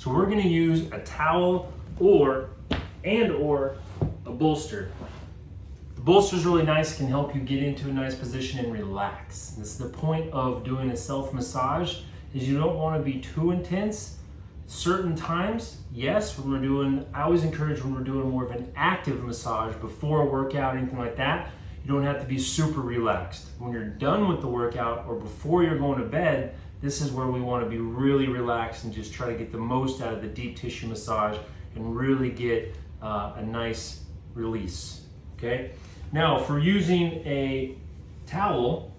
So we're gonna use a towel or a bolster. The bolster is really nice, can help you get into a nice position and relax. This is the point of doing a self-massage, is you don't wanna be too intense. Certain times, yes, I always encourage when we're doing more of an active massage before a workout, anything like that, you don't have to be super relaxed. When you're done with the workout or before you're going to bed, this is where we want to be really relaxed and just try to get the most out of the deep tissue massage and really get a nice release, okay? Now, for using a towel,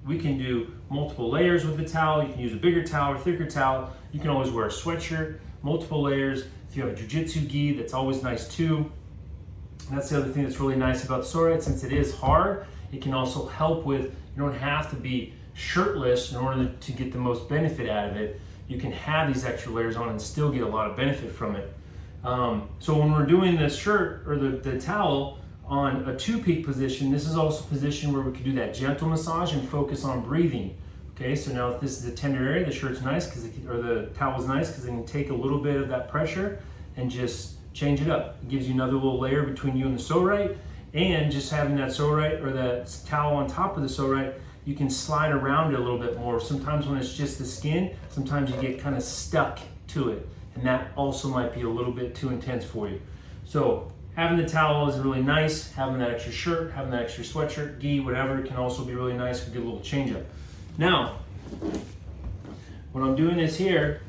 we can do multiple layers with the towel. You can use a bigger towel or thicker towel. You can always wear a sweatshirt, multiple layers. If you have a jiu-jitsu gi, that's always nice too. And that's the other thing that's really nice about the Pso Rite. Since it is hard, it can also help with, you don't have to be shirtless in order to get the most benefit out of it. You can have these extra layers on and still get a lot of benefit from it. So when we're doing the shirt or the towel on a two-peak position, this is also a position where we can do that gentle massage and focus on breathing. Okay, so now if this is a tender area, the shirt's nice, or the towel's nice because it can take a little bit of that pressure and just change it up. It gives you another little layer between you and the Pso Rite, and just having that Pso Rite or that towel on top of the Pso Rite, you can slide around it a little bit more. Sometimes when it's just the skin, sometimes you get kind of stuck to it, and that also might be a little bit too intense for you. So having the towel is really nice. Having that extra shirt, having that extra sweatshirt, gi, whatever, can also be really nice. We get a little change up. Now, when I'm doing this here,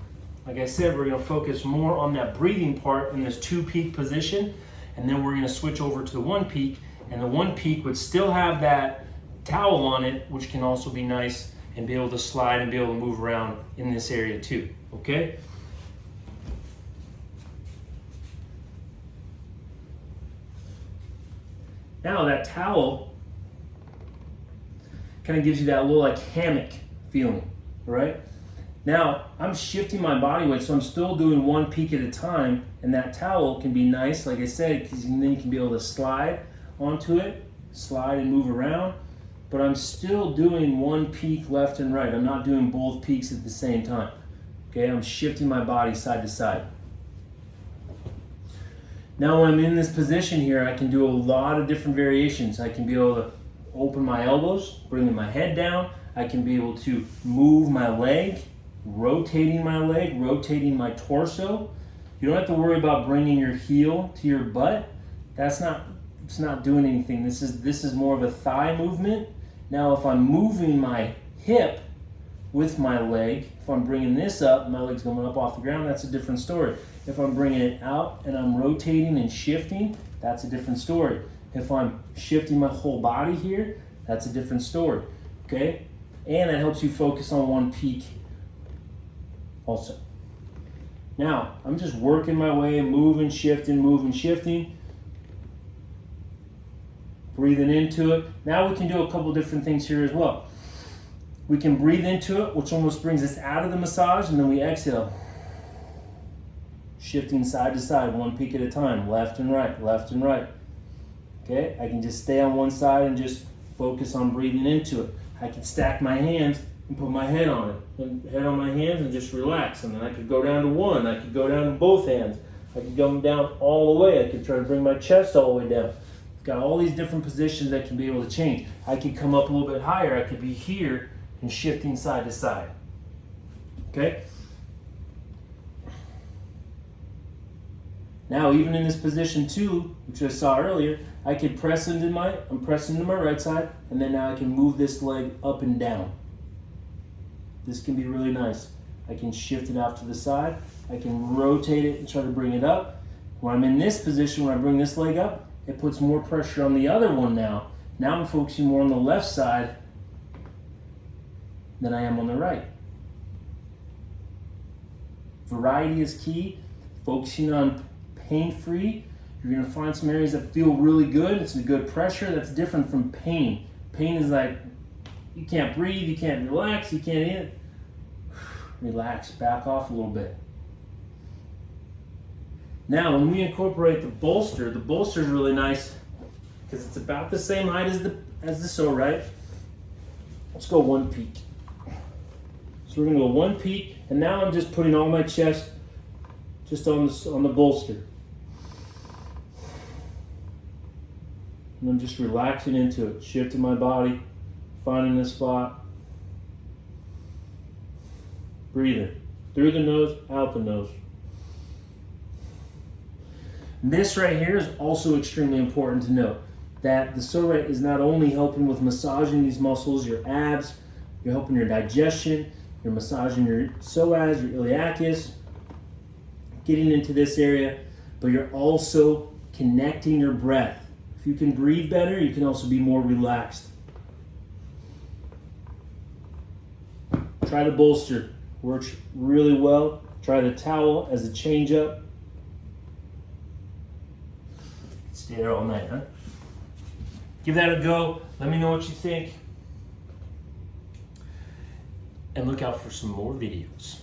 like I said, we're gonna focus more on that breathing part in this two-peak position, and then we're gonna switch over to the one peak, and the one peak would still have that towel on it, which can also be nice, and be able to slide and be able to move around in this area too, okay? Now that towel kind of gives you that little like hammock feeling, right? Now, I'm shifting my body weight, so I'm still doing one peak at a time, and that towel can be nice, like I said, because then you can be able to slide onto it, slide and move around, but I'm still doing one peak left and right. I'm not doing both peaks at the same time, okay? I'm shifting my body side to side. Now, when I'm in this position here, I can do a lot of different variations. I can be able to open my elbows, bringing my head down. I can be able to move my leg, rotating my torso. You don't have to worry about bringing your heel to your butt. It's not doing anything. This is more of a thigh movement. Now, if I'm moving my hip with my leg, if I'm bringing this up, my leg's going up off the ground, that's a different story. If I'm bringing it out and I'm rotating and shifting, that's a different story. If I'm shifting my whole body here, that's a different story, okay? And it helps you focus on one peak also. Now, I'm just working my way, moving, shifting, breathing into it. Now we can do a couple different things here as well. We can breathe into it, which almost brings us out of the massage, and then we exhale. Shifting side to side, one peak at a time, left and right, left and right. Okay, I can just stay on one side and just focus on breathing into it. I can stack my hands and put my head on it, and head on my hands and just relax. And then I could go down to one, I could go down to both hands. I could go down all the way. I could try to bring my chest all the way down. Got all these different positions that can be able to change. I could come up a little bit higher. I could be here and shifting side to side. Okay? Now, even in this position too, which I saw earlier, I could I'm pressing into my right side, and then now I can move this leg up and down. This can be really nice. I can shift it off to the side. I can rotate it and try to bring it up. When I'm in this position, when I bring this leg up, it puts more pressure on the other one now. Now I'm focusing more on the left side than I am on the right. Variety is key. Focusing on pain-free. You're gonna find some areas that feel really good. It's a good pressure. That's different from pain. Pain is like, you can't breathe, you can't relax, you can't eat. Relax, back off a little bit. Now, when we incorporate the bolster is really nice because it's about the same height as the Pso Rite. Let's go one peak. So we're gonna go one peak, and now I'm just putting all my chest just on the bolster. And I'm just relaxing into it, shifting my body, finding a spot. Breathing through the nose, out the nose. This right here is also extremely important to note, that the Pso Rite is not only helping with massaging these muscles, your abs, you're helping your digestion, you're massaging your psoas, your iliacus, getting into this area, but you're also connecting your breath. If you can breathe better, you can also be more relaxed. Try the bolster, works really well. Try the towel as a change up. Stay there all night, huh? Give that a go. Let me know what you think. And look out for some more videos.